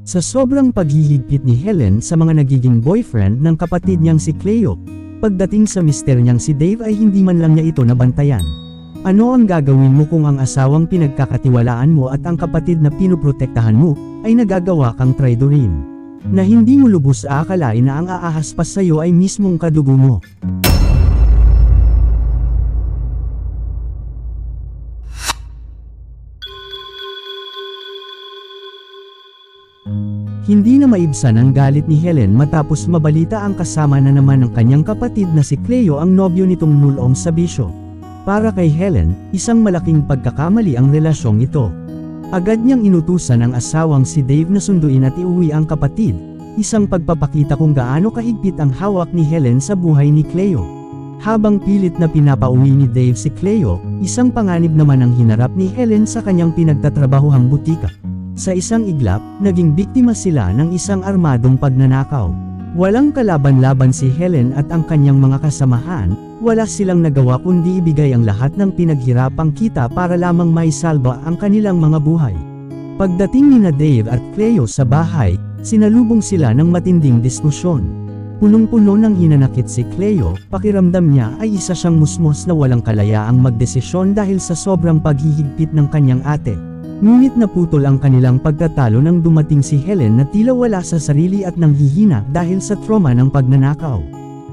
Sa sobrang paghihigpit ni Helen sa mga nagiging boyfriend ng kapatid niyang si Cleo, pagdating sa mister niyang si Dave ay hindi man lang niya ito nabantayan. Ano ang gagawin mo kung ang asawang pinagkakatiwalaan mo at ang kapatid na pinuprotektahan mo ay nagagawa kang traidorin? Na hindi mo lubos aakalain na ang aahas pa sa iyo ay mismong kadugo mo. Hindi na maibsan ang galit ni Helen matapos mabalita ang kasama na naman ng kanyang kapatid na si Cleo ang nobyo nitong nulong sa bisyo. Para kay Helen, isang malaking pagkakamali ang relasyong ito. Agad niyang inutusan ang asawang si Dave na sunduin at iuwi ang kapatid, isang pagpapakita kung gaano kahigpit ang hawak ni Helen sa buhay ni Cleo. Habang pilit na pinapauwi ni Dave si Cleo, isang panganib naman ang hinarap ni Helen sa kanyang pinagtatrabahuhang butika. Sa isang iglap, naging biktima sila ng isang armadong pagnanakaw. Walang kalaban-laban si Helen at ang kanyang mga kasamahan, wala silang nagawa kundi ibigay ang lahat ng pinaghirapang kita para lamang maisalba ang kanilang mga buhay. Pagdating nina Dave at Cleo sa bahay, sinalubong sila ng matinding diskusyon. Punong-puno ng hinanakit si Cleo, pakiramdam niya ay isa siyang musmos na walang kalayaang magdesisyon dahil sa sobrang paghihigpit ng kanyang ate. Ngunit naputol ang kanilang pagtatalo nang dumating si Helen na tila wala sa sarili at nanghihina dahil sa trauma ng pagnanakaw.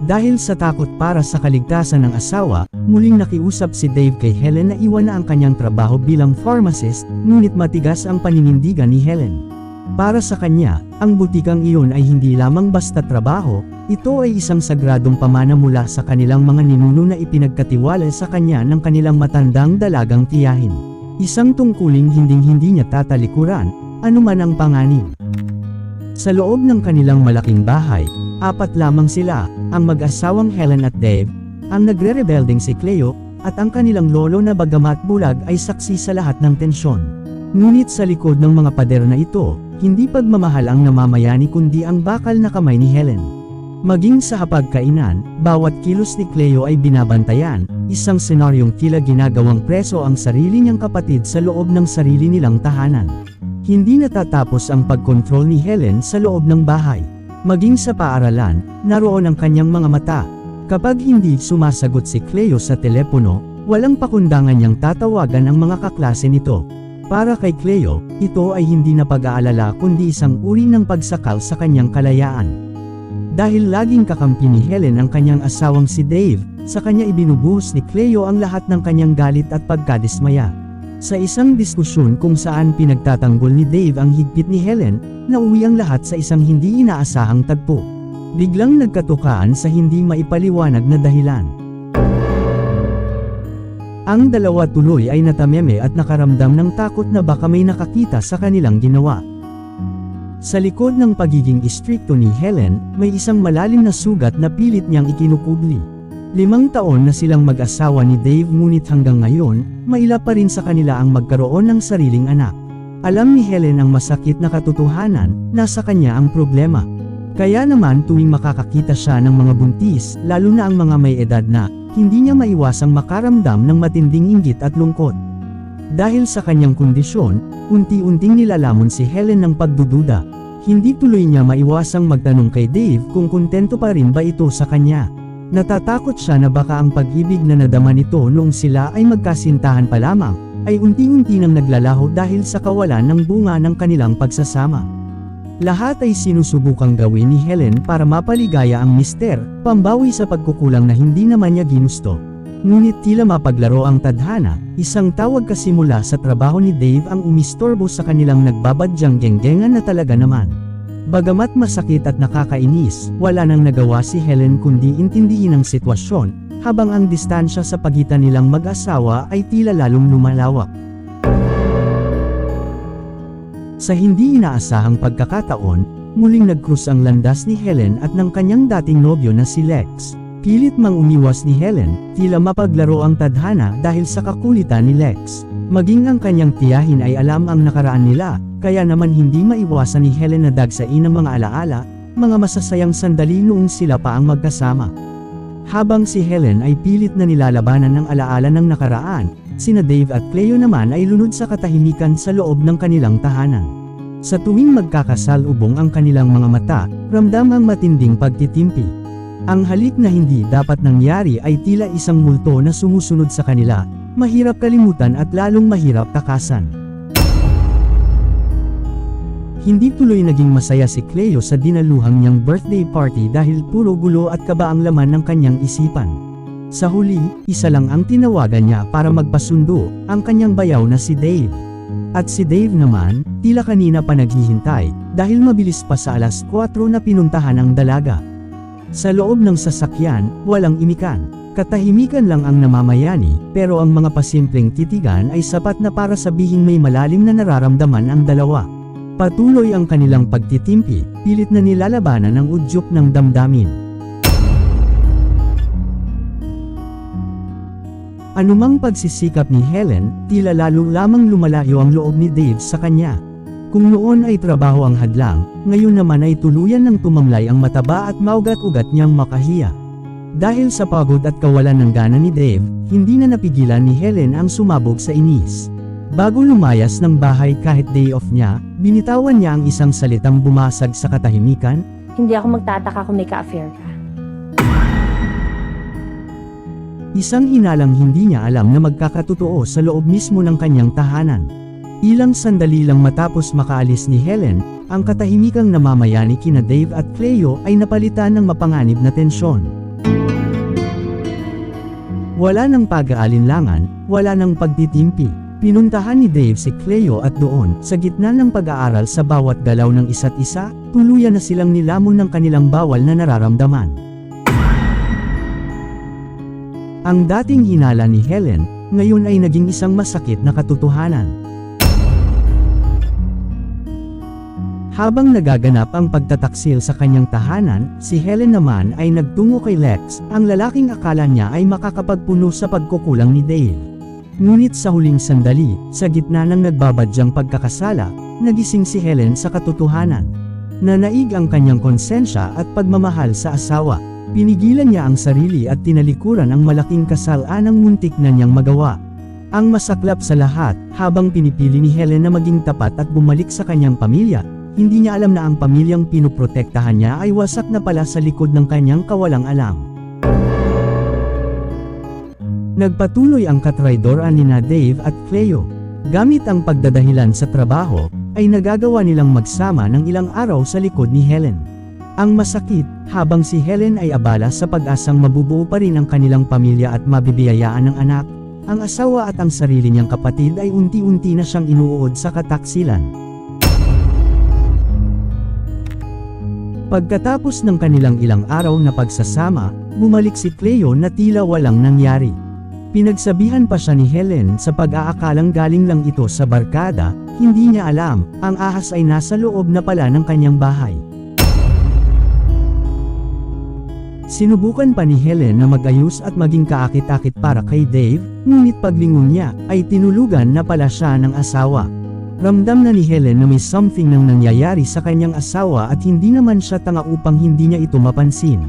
Dahil sa takot para sa kaligtasan ng asawa, muling nakiusap si Dave kay Helen na iwan na ang kanyang trabaho bilang pharmacist, ngunit matigas ang paninindigan ni Helen. Para sa kanya, ang butikang iyon ay hindi lamang basta trabaho, ito ay isang sagradong pamana mula sa kanilang mga ninuno na ipinagkatiwala sa kanya ng kanilang matandang dalagang tiyahin. Isang tungkuling hinding-hindi niya tatalikuran, anuman ang panganib. Sa loob ng kanilang malaking bahay, 4 lamang sila, ang mag-asawang Helen at Dave, ang nagre-rebelding si Cleo, at ang kanilang lolo na bagamat bulag ay saksi sa lahat ng tensyon. Ngunit sa likod ng mga pader na ito, hindi pagmamahal ang namamayani kundi ang bakal na kamay ni Helen. Maging sa hapagkainan, bawat kilos ni Cleo ay binabantayan, isang senaryong tila ginagawang preso ang sarili niyang kapatid sa loob ng sarili nilang tahanan. Hindi natatapos ang pagkontrol ni Helen sa loob ng bahay. Maging sa paaralan, naroon ang kanyang mga mata. Kapag hindi sumasagot si Cleo sa telepono, walang pakundangan niyang tatawagan ang mga kaklase nito. Para kay Cleo, ito ay hindi na pag-aalala kundi isang uri ng pagsakal sa kanyang kalayaan. Dahil laging kakampi ni Helen ang kanyang asawang si Dave, sa kanya ibinubuhos ni Cleo ang lahat ng kanyang galit at pagkadismaya. Sa isang diskusyon kung saan pinagtatanggol ni Dave ang higpit ni Helen, nauwi ang lahat sa isang hindi inaasahang tagpo. Biglang nagkatukaan sa hindi maipaliwanag na dahilan. Ang dalawa tuloy ay natameme at nakaramdam ng takot na baka may nakakita sa kanilang ginawa. Sa likod ng pagiging istrikto ni Helen, may isang malalim na sugat na pilit niyang ikinukubli. 5 taon na silang mag-asawa ni Dave ngunit hanggang ngayon, maila pa rin sa kanila ang magkaroon ng sariling anak. Alam ni Helen ang masakit na katotohanan, nasa kanya ang problema. Kaya naman tuwing makakakita siya ng mga buntis, lalo na ang mga may edad na, hindi niya maiwasang makaramdam ng matinding inggit at lungkot. Dahil sa kanyang kondisyon, unti-unting nilalamon si Helen ng pagdududa. Hindi tuloy niya maiwasang magtanong kay Dave kung kontento pa rin ba ito sa kanya. Natatakot siya na baka ang pag-ibig na nadama nito noong sila ay magkasintahan pa lamang, ay unti-unti nang naglalaho dahil sa kawalan ng bunga ng kanilang pagsasama. Lahat ay sinusubukang gawin ni Helen para mapaligaya ang mister, pambawi sa pagkukulang na hindi naman niya ginusto. Ngunit tila mapaglaro ang tadhana, isang tawag kasi mula sa trabaho ni Dave ang umistorbo sa kanilang nagbabadyang genggengan na talaga naman. Bagamat masakit at nakakainis, wala nang nagawa si Helen kundi intindihin ang sitwasyon, habang ang distansya sa pagitan nilang mag-asawa ay tila lalong lumalawak. Sa hindi inaasahang pagkakataon, muling nagkrus ang landas ni Helen at ng kanyang dating nobyo na si Lex. Pilit mang umiwas ni Helen, tila mapaglaro ang tadhana dahil sa kakulitan ni Lex. Maging ang kanyang tiyahin ay alam ang nakaraan nila, kaya naman hindi maiwasan ni Helen na dagsain ang mga alaala, mga masasayang sandali noong sila pa ang magkasama. Habang si Helen ay pilit na nilalabanan ng alaala ng nakaraan, sina Dave at Cleo naman ay lunod sa katahimikan sa loob ng kanilang tahanan. Sa tuwing magkakasalubong ang kanilang mga mata, ramdam ang matinding pagtitimpi. Ang halik na hindi dapat nangyari ay tila isang multo na sumusunod sa kanila, mahirap kalimutan at lalong mahirap takasan. Hindi tuloy naging masaya si Cleo sa dinaluhang niyang birthday party dahil puro gulo at kaba ang laman ng kanyang isipan. Sa huli, isa lang ang tinawagan niya para magpasundo, ang kanyang bayaw na si Dave. At si Dave naman, tila kanina pa naghihintay, dahil mabilis pa sa alas 4 na pinuntahan ang dalaga. Sa loob ng sasakyan, walang imikan. Katahimikan lang ang namamayani, pero ang mga pasimpleng titigan ay sapat na para sabihin may malalim na nararamdaman ang dalawa. Patuloy ang kanilang pagtitimpi, pilit na nilalabanan ang udyok ng damdamin. Anumang pagsisikap ni Helen, tila lalo lamang lumalayo ang loob ni Dave sa kanya. Kung noon ay trabaho ang hadlang, ngayon naman ay tuluyan ng tumamlay ang mataba at maugat-ugat niyang makahiya. Dahil sa pagod at kawalan ng gana ni Dave, hindi na napigilan ni Helen ang sumabog sa inis. Bago lumayas ng bahay kahit day off niya, binitawan niya ang isang salitang bumasag sa katahimikan. Hindi ako magtataka kung may ka-affair ka. Isang hinalang hindi niya alam na magkakatotoo sa loob mismo ng kanyang tahanan. Ilang sandali lang matapos makaalis ni Helen, ang katahimikang namamayani kina Dave at Cleo ay napalitan ng mapanganib na tensyon. Wala nang pag-aalinlangan, wala nang pagtitimpi. Pinuntahan ni Dave si Cleo at doon, sa gitna ng pag-aaral sa bawat galaw ng isa't isa, tuluyan na silang nilamon ng kanilang bawal na nararamdaman. Ang dating hinala ni Helen, ngayon ay naging isang masakit na katotohanan. Habang nagaganap ang pagtataksil sa kanyang tahanan, si Helen naman ay nagtungo kay Lex, ang lalaking akala niya ay makakapagpuno sa pagkukulang ni Dave. Ngunit sa huling sandali, sa gitna ng nagbabadyang pagkakasala, nagising si Helen sa katotohanan. Nanaig ang kanyang konsensya at pagmamahal sa asawa. Pinigilan niya ang sarili at tinalikuran ang malaking kasalanang muntik na niyang magawa. Ang masaklap sa lahat, habang pinipili ni Helen na maging tapat at bumalik sa kanyang pamilya, hindi niya alam na ang pamilyang pinuprotektahan niya ay wasak na pala sa likod ng kanyang kawalang alam. Nagpatuloy ang katraydoran nina Dave at Cleo. Gamit ang pagdadahilan sa trabaho, ay nagagawa nilang magsama ng ilang araw sa likod ni Helen. Ang masakit, habang si Helen ay abala sa pag-asang mabubuo pa rin ang kanilang pamilya at mabibiyayaan ng anak, ang asawa at ang sarili niyang kapatid ay unti-unti na siyang inuud sa kataksilan. Pagkatapos ng kanilang ilang araw na pagsasama, bumalik si Cleo na tila walang nangyari. Pinagsabihan pa siya ni Helen sa pag-aakalang galing lang ito sa barkada, hindi niya alam, ang ahas ay nasa loob na pala ng kanyang bahay. Sinubukan pa ni Helen na mag-ayos at maging kaakit-akit para kay Dave, ngunit paglingon niya, ay tinulugan na pala siya ng asawa. Ramdam na ni Helen na may something nang nangyayari sa kanyang asawa at hindi naman siya tanga upang hindi niya ito mapansin.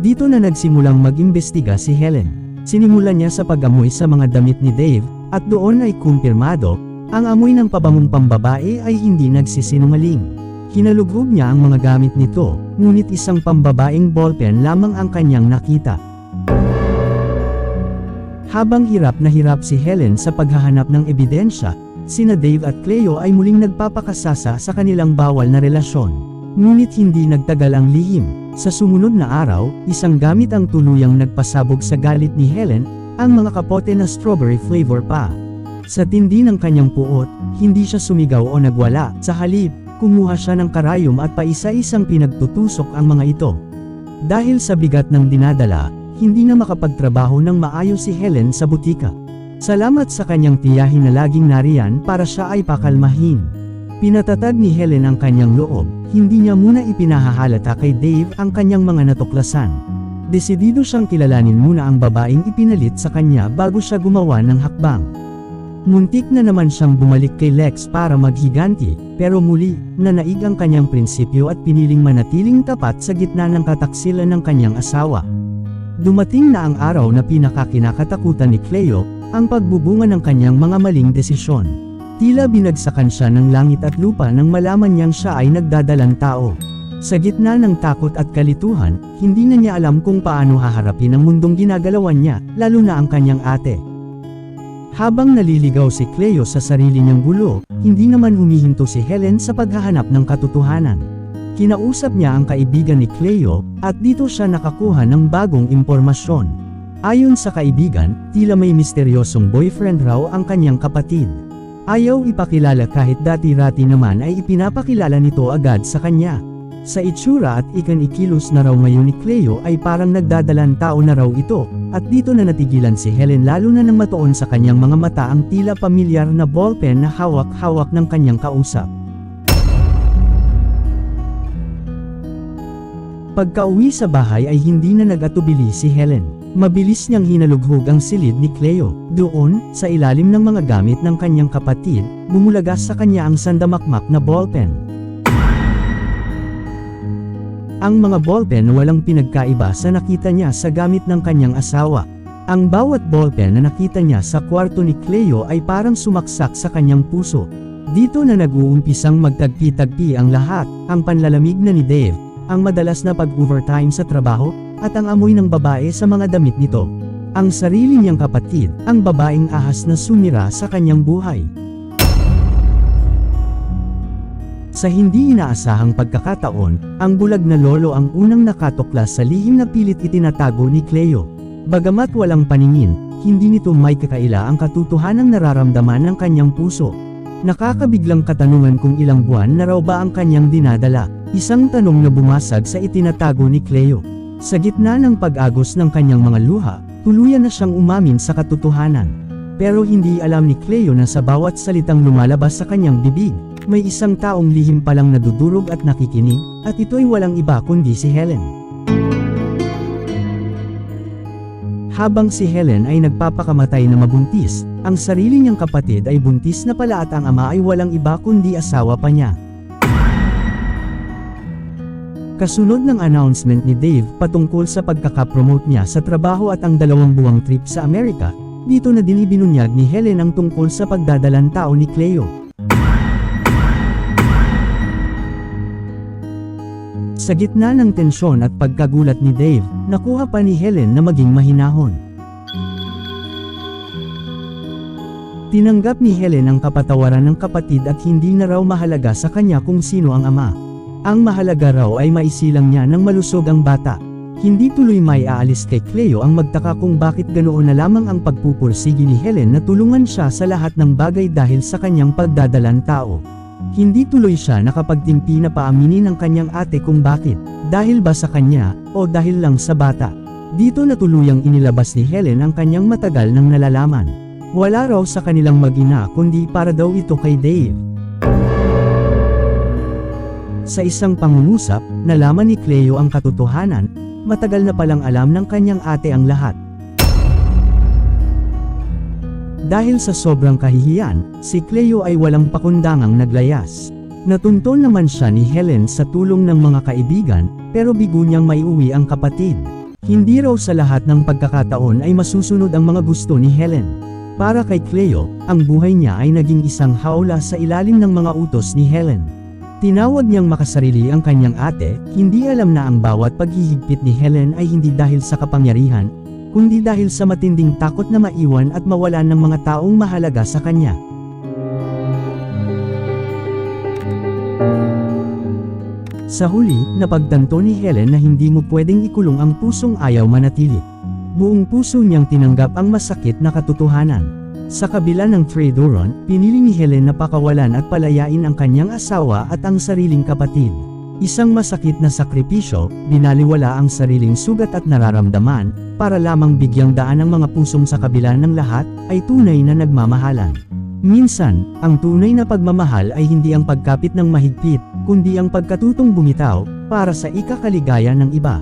Dito na nagsimulang mag-imbestiga si Helen. Sinimulan niya sa pag-amoy sa mga damit ni Dave, at doon ay kumpirmado, ang amoy ng pabangong pambabae ay hindi nagsisinungaling. Hinalugog niya ang mga gamit nito, ngunit isang pambabaeng ballpen lamang ang kanyang nakita. Habang hirap na hirap si Helen sa paghahanap ng ebidensya, sina Dave at Cleo ay muling nagpapakasasa sa kanilang bawal na relasyon. Ngunit hindi nagtagal ang lihim. Sa sumunod na araw, isang gamit ang tuluyang nagpasabog sa galit ni Helen, ang mga kapote na strawberry flavor pa. Sa tindi ng kanyang puot, hindi siya sumigaw o nagwala, sa halip, kumuha siya ng karayom at paisa-isang pinagtutusok ang mga ito. Dahil sa bigat ng dinadala, hindi na makapagtrabaho ng maayos si Helen sa butika. Salamat sa kanyang tiyahin na laging nariyan para siya ay pakalmahin. Pinatatag ni Helen ang kanyang loob, hindi niya muna ipinahahalata kay Dave ang kanyang mga natuklasan. Desidido siyang kilalanin muna ang babaeng ipinalit sa kanya bago siya gumawa ng hakbang. Muntik na naman siyang bumalik kay Lex para maghiganti, pero muli, nanaig ang kanyang prinsipyo at piniling manatiling tapat sa gitna ng kataksilan ng kanyang asawa. Dumating na ang araw na pinakakinakatakutan ni Cleo, ang pagbubunga ng kanyang mga maling desisyon. Tila binagsakan siya ng langit at lupa nang malaman niyang siya ay nagdadalang tao. Sa gitna ng takot at kalituhan, hindi na niya alam kung paano haharapin ang mundong ginagalawan niya, lalo na ang kanyang ate. Habang naliligaw si Cleo sa sarili niyang gulo, hindi naman humihinto si Helen sa paghahanap ng katotohanan. Kinausap niya ang kaibigan ni Cleo, at dito siya nakakuha ng bagong impormasyon. Ayon sa kaibigan, tila may misteryosong boyfriend raw ang kanyang kapatid. Ayaw ipakilala kahit dati-rati naman ay ipinapakilala nito agad sa kanya. Sa itsura at ikan-ikilos na raw ngayon ni Cleo ay parang nagdadalang tao na raw ito, at dito na natigilan si Helen lalo na nang matuon sa kanyang mga mata ang tila pamilyar na ballpen na hawak-hawak ng kanyang kausap. Pagka-uwi sa bahay ay hindi na nag-atubili si Helen. Mabilis niyang hinalughog ang silid ni Cleo. Doon, sa ilalim ng mga gamit ng kanyang kapatid, bumulagas sa kanya ang sandamakmak na ballpen. Ang mga ballpen walang pinagkaiba sa nakita niya sa gamit ng kanyang asawa. Ang bawat ballpen na nakita niya sa kwarto ni Cleo ay parang sumaksak sa kanyang puso. Dito na nag-uumpisang magtagpi-tagpi ang lahat, ang panlalamig na ni Dave, ang madalas na pag-overtime sa trabaho, at ang amoy ng babae sa mga damit nito. Ang sarili niyang kapatid, ang babaeng ahas na sumira sa kanyang buhay. Sa hindi inaasahang pagkakataon, ang bulag na lolo ang unang nakatuklas sa lihim na pilit itinatago ni Cleo. Bagamat walang paningin, hindi nito may kakaila ang katotohanang nararamdaman ng kanyang puso. Nakakabiglang katanungan kung ilang buwan na raw ba ang kanyang dinadala, isang tanong na bumasag sa itinatago ni Cleo. Sa gitna ng pag-agos ng kanyang mga luha, tuluyan na siyang umamin sa katotohanan. Pero hindi alam ni Cleo na sa bawat salitang lumalabas sa kanyang bibig, may isang taong lihim palang nadudurog at nakikinig, at ito'y walang iba kundi si Helen. Habang si Helen ay nagpapakamatay na mabuntis, ang sarili niyang kapatid ay buntis na pala at ang ama ay walang iba kundi asawa pa niya. Kasunod ng announcement ni Dave patungkol sa pagkakapromote niya sa trabaho at ang 2 buwang trip sa Amerika, dito na din ibinunyag ni Helen ang tungkol sa pagdadalang tao ni Cleo. Sa gitna ng tensyon at pagkagulat ni Dave, nakuha pa ni Helen na maging mahinahon. Tinanggap ni Helen ang kapatawaran ng kapatid at hindi na raw mahalaga sa kanya kung sino ang ama. Ang mahalaga raw ay maisilang niya nang malusog ang bata. Hindi tuloy may aalis kay Cleo ang magtaka kung bakit ganoon na lamang ang pagpupursigi ni Helen na tulungan siya sa lahat ng bagay dahil sa kanyang pagdadalang tao. Hindi tuloy siya nakapagtimpi na paaminin ng kanyang ate kung bakit, dahil ba sa kanya, o dahil lang sa bata. Dito na tuluyang inilabas ni Helen ang kanyang matagal nang nalalaman. Wala raw sa kanilang mag-ina kundi para daw ito kay Dave. Sa isang pangungusap, nalaman ni Cleo ang katotohanan, matagal na palang alam ng kanyang ate ang lahat. Dahil sa sobrang kahihiyan, si Cleo ay walang pakundangang naglayas. Natunton naman siya ni Helen sa tulong ng mga kaibigan, pero bigo niyang maiuwi ang kapatid. Hindi raw sa lahat ng pagkakataon ay masusunod ang mga gusto ni Helen. Para kay Cleo, ang buhay niya ay naging isang hawla sa ilalim ng mga utos ni Helen. Tinawag niyang makasarili ang kanyang ate, hindi alam na ang bawat paghihigpit ni Helen ay hindi dahil sa kapangyarihan, kundi dahil sa matinding takot na maiwan at mawalan ng mga taong mahalaga sa kanya. Sa huli, napagtanto ni Helen na hindi mo pwedeng ikulong ang pusong ayaw manatili. Buong puso niyang tinanggap ang masakit na katotohanan. Sa kabila ng tradoron, pinili ni Helen na pakawalan at palayain ang kanyang asawa at ang sariling kapatid. Isang masakit na sakripisyo, binaliwala ang sariling sugat at nararamdaman, para lamang bigyang daan ang mga pusong sa kabila ng lahat, ay tunay na nagmamahalan. Minsan, ang tunay na pagmamahal ay hindi ang pagkapit ng mahigpit, kundi ang pagkatutong bumitaw, para sa ikakaligaya ng iba.